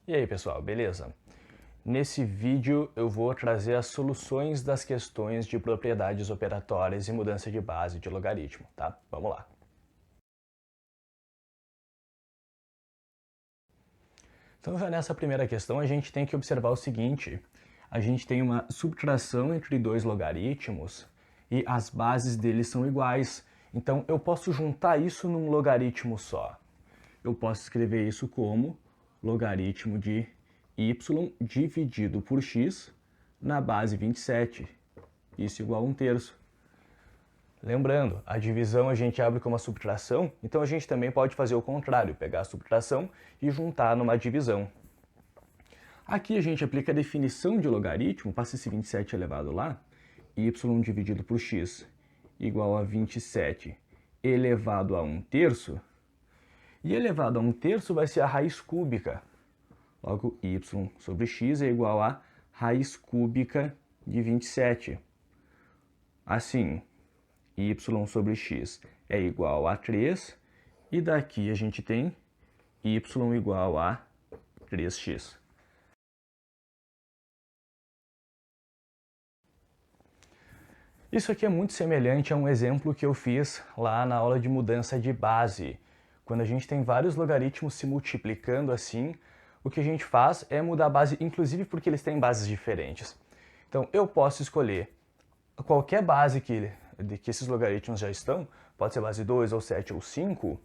E aí pessoal, beleza? Nesse vídeo eu vou trazer as soluções das questões de propriedades operatórias e mudança de base de logaritmo, tá? Vamos lá. Então já nessa primeira questão a gente tem que observar o seguinte: a gente tem uma subtração entre dois logaritmos e as bases deles são iguais. Então eu posso juntar isso num logaritmo só. Eu posso escrever isso como logaritmo de y dividido por x na base 27. Isso igual a 1/3. Lembrando, a divisão a gente abre como a subtração, então a gente também pode fazer o contrário, pegar a subtração e juntar numa divisão. Aqui a gente aplica a definição de logaritmo, passa esse 27 elevado lá, y dividido por x igual a 27 elevado a 1/3, e elevado a 1/3 vai ser a raiz cúbica. Logo, y sobre x é igual a raiz cúbica de 27. Assim, y sobre x é igual a 3, e daqui a gente tem y igual a 3x. Isso aqui é muito semelhante a um exemplo que eu fiz lá na aula de mudança de base. Quando a gente tem vários logaritmos se multiplicando assim, o que a gente faz é mudar a base, inclusive porque eles têm bases diferentes. Então eu posso escolher qualquer base que esses logaritmos já estão, pode ser base 2 ou 7 ou 5,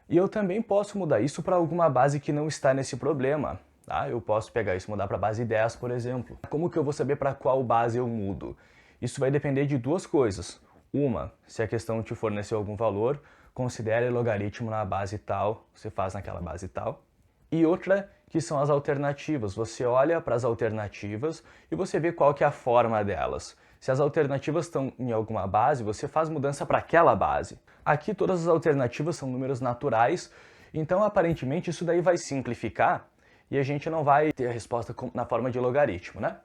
e eu também posso mudar isso para alguma base que não está nesse problema. Tá? Eu posso pegar isso e mudar para base 10, por exemplo. Como que eu vou saber para qual base eu mudo? Isso vai depender de duas coisas. Uma, se a questão te forneceu algum valor, considere logaritmo na base tal, você faz naquela base tal. E outra, que são as alternativas. Você olha para as alternativas e você vê qual que é a forma delas. Se as alternativas estão em alguma base, você faz mudança para aquela base. Aqui todas as alternativas são números naturais, então aparentemente isso daí vai simplificar e a gente não vai ter a resposta na forma de logaritmo, né?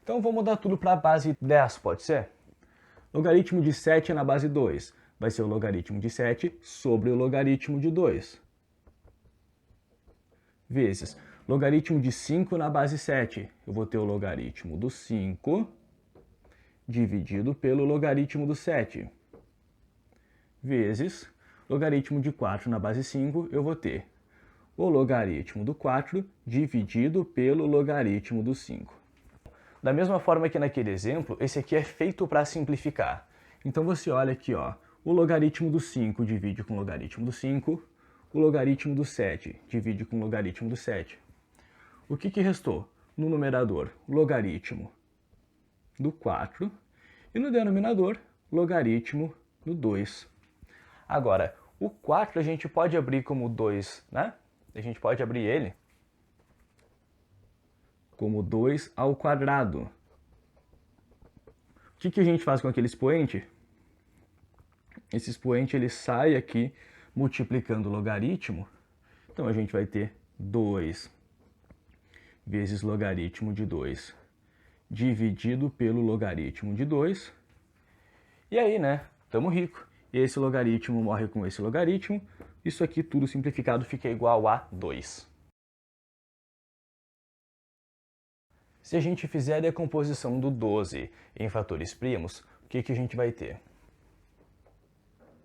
Então vou mudar tudo para a base 10, pode ser? Logaritmo de 7 na base 2 vai ser o logaritmo de 7 sobre o logaritmo de 2. Vezes logaritmo de 5 na base 7. Eu vou ter o logaritmo do 5 dividido pelo logaritmo do 7. Vezes logaritmo de 4 na base 5, eu vou ter o logaritmo do 4 dividido pelo logaritmo do 5. Da mesma forma que naquele exemplo, esse aqui é feito para simplificar. Então você olha aqui, ó, o logaritmo do 5 divide com o logaritmo do 5, o logaritmo do 7 divide com o logaritmo do 7. O que restou? No numerador, logaritmo do 4 e no denominador, logaritmo do 2. Agora, o 4 a gente pode abrir como 2, né? A gente pode abrir ele como 2 ao quadrado. O que a gente faz com aquele expoente? Esse expoente ele sai aqui multiplicando o logaritmo. Então a gente vai ter 2 vezes logaritmo de 2 dividido pelo logaritmo de 2. E aí, né? Tamo rico. Esse logaritmo morre com esse logaritmo. Isso aqui tudo simplificado fica igual a 2. Se a gente fizer a decomposição do 12 em fatores primos, o que a gente vai ter?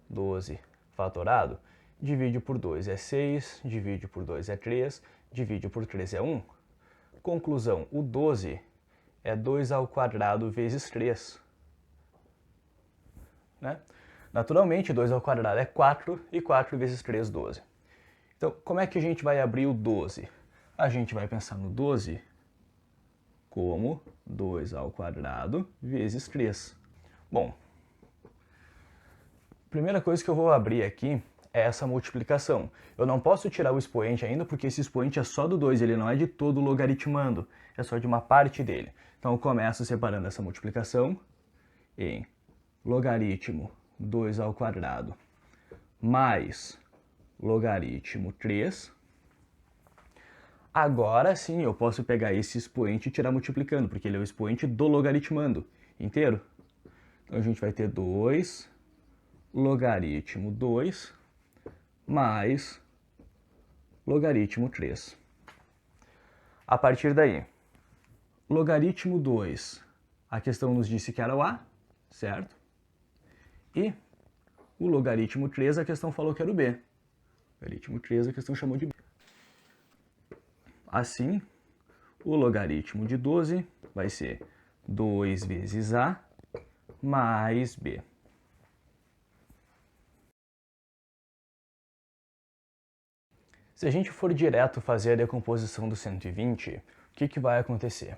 12 fatorado, divide por 2 é 6, divide por 2 é 3, divide por 3 é 1. Conclusão, o 12 é 2 ao quadrado vezes 3. Né? Naturalmente, 2 ao quadrado é 4 e 4 vezes 3, 12. Então, como é que a gente vai abrir o 12? A gente vai pensar no 12 como 2 ao quadrado vezes 3. Bom, a primeira coisa que eu vou abrir aqui é essa multiplicação. Eu não posso tirar o expoente ainda porque esse expoente é só do 2, ele não é de todo logaritmando, é só de uma parte dele. Então eu começo separando essa multiplicação em logaritmo 2 ao quadrado mais logaritmo 3. Agora sim eu posso pegar esse expoente e tirar multiplicando, porque ele é o expoente do logaritmando inteiro. Então a gente vai ter 2 logaritmo 2 mais logaritmo 3. A partir daí, logaritmo 2, a questão nos disse que era o A, certo? E o logaritmo 3, a questão falou que era o B. Logaritmo 3, a questão chamou de B. Assim, o logaritmo de 12 vai ser 2 vezes A mais B. Se a gente for direto fazer a decomposição do 120, o que vai acontecer?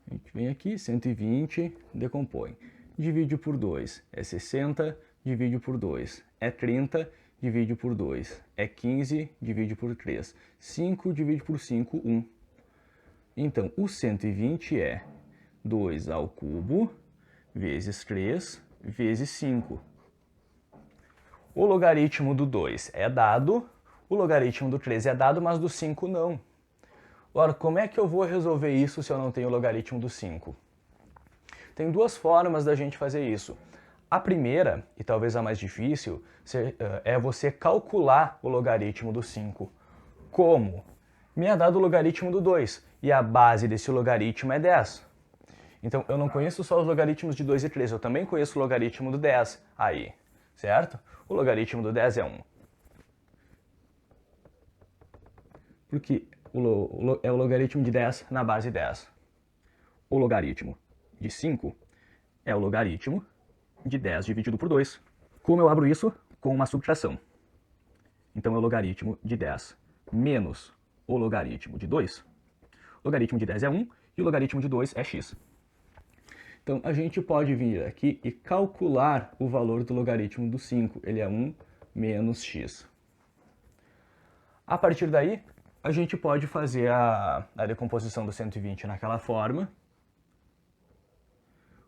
A gente vem aqui, 120, decompõe. Divide por 2 é 60, divide por 2 é 30, divide por 2 é 15, divide por 3. 5 divide por 5, 1. Então, o 120 é 2 ao cubo vezes 3 vezes 5. O logaritmo do 2 é dado, o logaritmo do 3 é dado, mas do 5 não. Ora, como é que eu vou resolver isso se eu não tenho o logaritmo do 5? Tem duas formas da gente fazer isso. A primeira, e talvez a mais difícil, é você calcular o logaritmo do 5. Como? Me é dado o logaritmo do 2, e a base desse logaritmo é 10. Então, eu não conheço só os logaritmos de 2 e 3, eu também conheço o logaritmo do 10 aí, certo? O logaritmo do 10 é 1. Porque é o logaritmo de 10 na base 10. O logaritmo de 5 é o logaritmo de 10 dividido por 2. Como eu abro isso? Com uma subtração. Então é o logaritmo de 10 menos o logaritmo de 2. O logaritmo de 10 é 1 e o logaritmo de 2 é x. Então a gente pode vir aqui e calcular o valor do logaritmo do 5. Ele é 1 menos x. A partir daí, a gente pode fazer a decomposição do 120 naquela forma.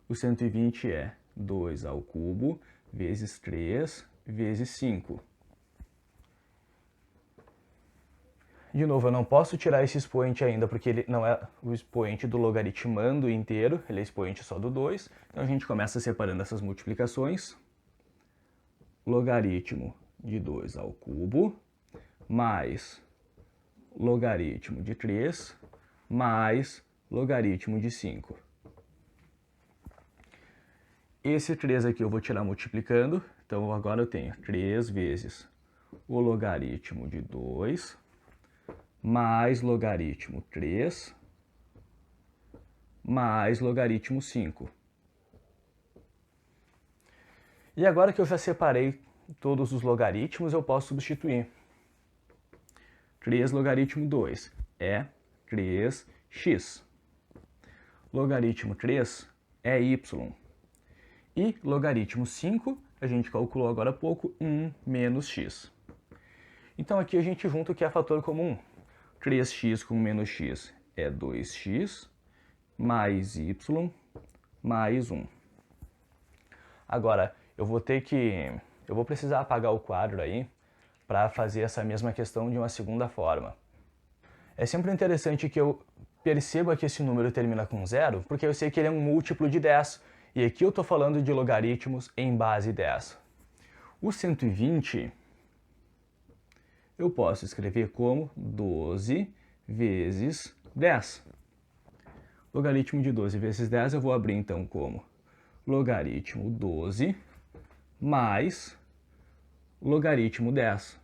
O 120 é 2 ao cubo vezes 3 vezes 5. De novo, eu não posso tirar esse expoente ainda, porque ele não é o expoente do logaritmando inteiro, ele é expoente só do 2. Então a gente começa separando essas multiplicações. Logaritmo de 2 ao cubo mais logaritmo de 3 mais logaritmo de 5. Esse 3 aqui eu vou tirar multiplicando, então agora eu tenho 3 vezes o logaritmo de 2 mais logaritmo 3 mais logaritmo 5. E agora que eu já separei todos os logaritmos, eu posso substituir. 3 logaritmo 2 é 3x. Logaritmo 3 é y. E logaritmo 5, a gente calculou agora há pouco, 1 menos x. Então aqui a gente junta o que é fator comum. 3x com menos x é 2x, mais y, mais 1. Agora, eu vou precisar apagar o quadro aí para fazer essa mesma questão de uma segunda forma. É sempre interessante que eu perceba que esse número termina com 0, porque eu sei que ele é um múltiplo de 10, e aqui eu estou falando de logaritmos em base 10. O 120 eu posso escrever como 12 vezes 10. Logaritmo de 12 vezes 10 eu vou abrir então como logaritmo 12 mais logaritmo 10.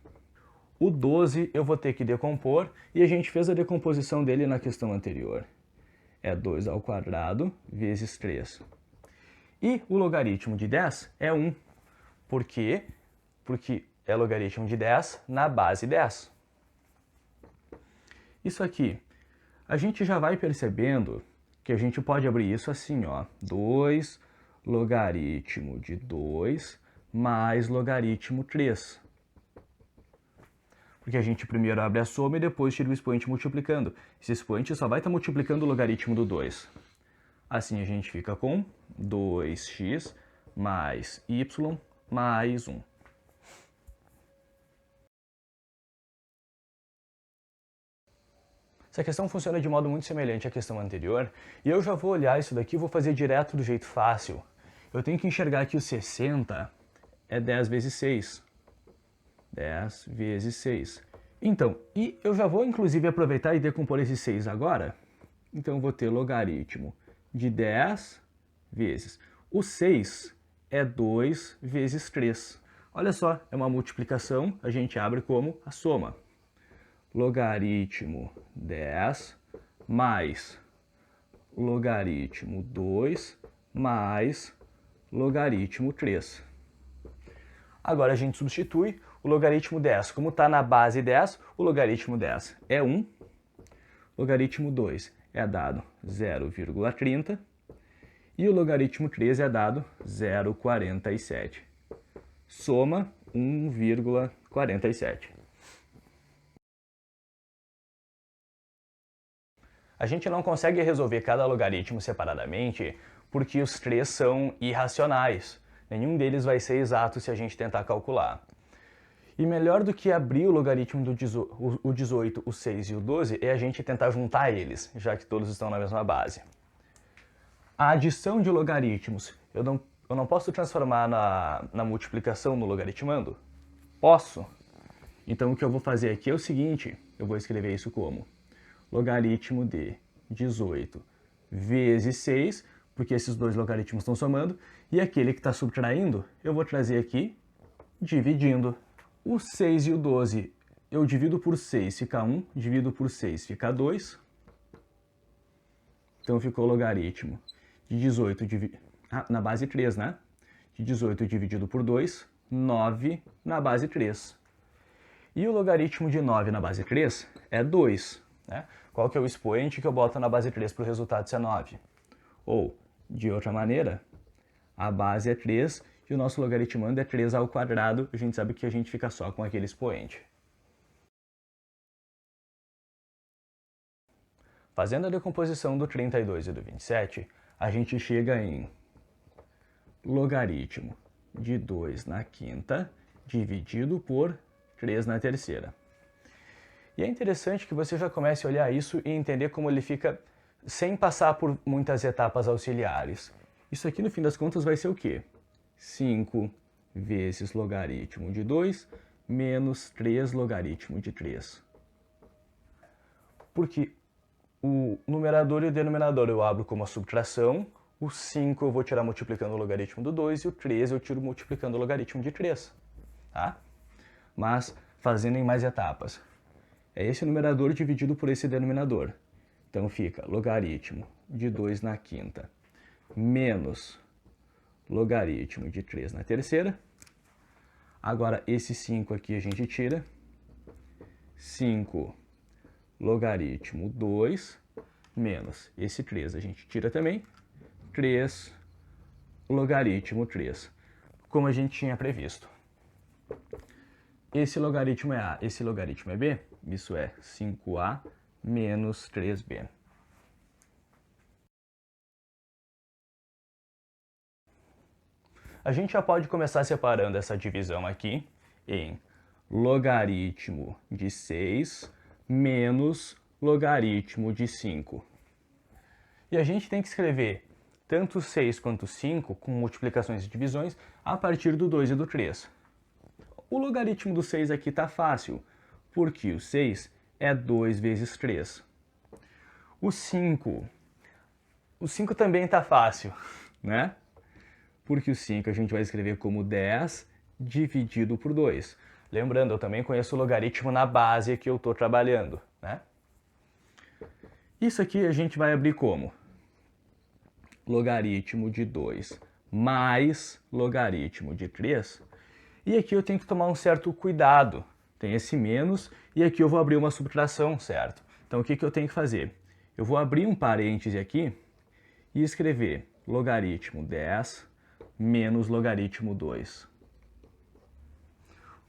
O 12 eu vou ter que decompor e a gente fez a decomposição dele na questão anterior. É 2 ao quadrado vezes 3. E o logaritmo de 10 é 1. Por quê? Porque é logaritmo de 10 na base 10. Isso aqui, a gente já vai percebendo que a gente pode abrir isso assim, ó. 2 logaritmo de 2 mais logaritmo 3. Porque a gente primeiro abre a soma e depois tira o expoente multiplicando. Esse expoente só vai estar multiplicando o logaritmo do 2. Assim a gente fica com 2x mais y mais 1. Essa questão funciona de modo muito semelhante à questão anterior, e eu já vou olhar isso daqui e vou fazer direto do jeito fácil. Eu tenho que enxergar que o 60 é 10 vezes 6. 10 vezes 6. Então, e eu já vou inclusive aproveitar e decompor esse 6 agora. Então eu vou ter logaritmo de 10 vezes. O 6 é 2 vezes 3. Olha só, é uma multiplicação, a gente abre como a soma. Logaritmo 10 mais logaritmo 2 mais logaritmo 3. Agora a gente substitui o logaritmo 10. Como está na base 10, o logaritmo 10 é 1. Logaritmo 2 é dado 0,30. E o logaritmo 3 é dado 0,47. Soma 1,47. A gente não consegue resolver cada logaritmo separadamente porque os três são irracionais. Nenhum deles vai ser exato se a gente tentar calcular. E melhor do que abrir o logaritmo do 18, o 6 e o 12 é a gente tentar juntar eles, já que todos estão na mesma base. A adição de logaritmos, eu não posso transformar na multiplicação no logaritmando? Posso. Então o que eu vou fazer aqui é o seguinte, eu vou escrever isso como logaritmo de 18 vezes 6, porque esses dois logaritmos estão somando, e aquele que está subtraindo, eu vou trazer aqui dividindo. O 6 e o 12, eu divido por 6, fica 1, divido por 6, fica 2. Então ficou logaritmo de 18 na base 3, né? De 18 dividido por 2, 9 na base 3. E o logaritmo de 9 na base 3 é 2. Né? Qual que é o expoente que eu boto na base 3 para o resultado ser 9? Ou, de outra maneira, a base é 3 e o nosso logaritmando é 3 ao quadrado. A gente sabe que a gente fica só com aquele expoente. Fazendo a decomposição do 32 e do 27, a gente chega em logaritmo de 2 na quinta dividido por 3 na terceira. E é interessante que você já comece a olhar isso e entender como ele fica sem passar por muitas etapas auxiliares. Isso aqui, no fim das contas, vai ser o quê? 5 vezes logaritmo de 2 menos 3 logaritmo de 3. Porque o numerador e o denominador eu abro como a subtração, o 5 eu vou tirar multiplicando o logaritmo do 2 e o 3 eu tiro multiplicando o logaritmo de 3. Tá? Mas fazendo em mais etapas. É esse numerador dividido por esse denominador. Então fica logaritmo de 2 na quinta menos logaritmo de 3 na terceira. Agora esse 5 aqui a gente tira. 5 logaritmo 2 menos esse 3 a gente tira também. 3 logaritmo 3, como a gente tinha previsto. Esse logaritmo é A, esse logaritmo é B, isso é 5A menos 3B. A gente já pode começar separando essa divisão aqui em logaritmo de 6 menos logaritmo de 5. E a gente tem que escrever tanto 6 quanto 5 com multiplicações e divisões a partir do 2 e do 3. O logaritmo do 6 aqui está fácil, porque o 6 é 2 vezes 3. O 5 também está fácil, né? Porque o 5 a gente vai escrever como 10 dividido por 2. Lembrando, eu também conheço o logaritmo na base que eu estou trabalhando, né? Isso aqui a gente vai abrir como logaritmo de 2 mais logaritmo de 3. E aqui eu tenho que tomar um certo cuidado. Tem esse menos e aqui eu vou abrir uma subtração, certo? Então o que eu tenho que fazer? Eu vou abrir um parêntese aqui e escrever logaritmo 10 menos logaritmo 2.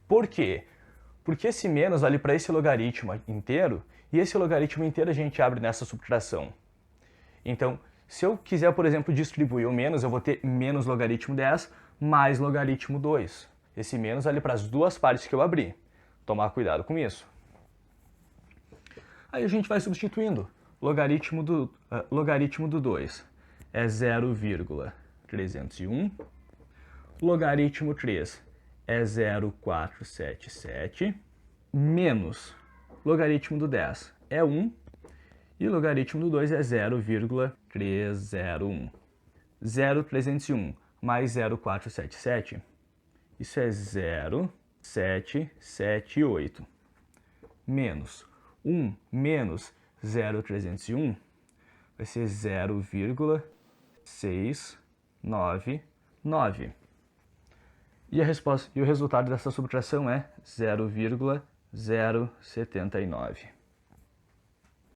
Por quê? Porque esse menos vale para esse logaritmo inteiro e esse logaritmo inteiro a gente abre nessa subtração. Então, se eu quiser, por exemplo, distribuir o menos, eu vou ter menos logaritmo 10 mais logaritmo 2. Esse menos vale para as duas partes que eu abri. Tomar cuidado com isso. Aí a gente vai substituindo. Logaritmo do 2 é 0,301. Logaritmo 3 é 0,477. menos logaritmo do 10 é 1 e logaritmo do 2 é 0,301. 0,301 mais 0,477, isso é 0,778. Menos 1 menos 0,301 vai ser 0,699. E a resposta, e o resultado dessa subtração é 0,079.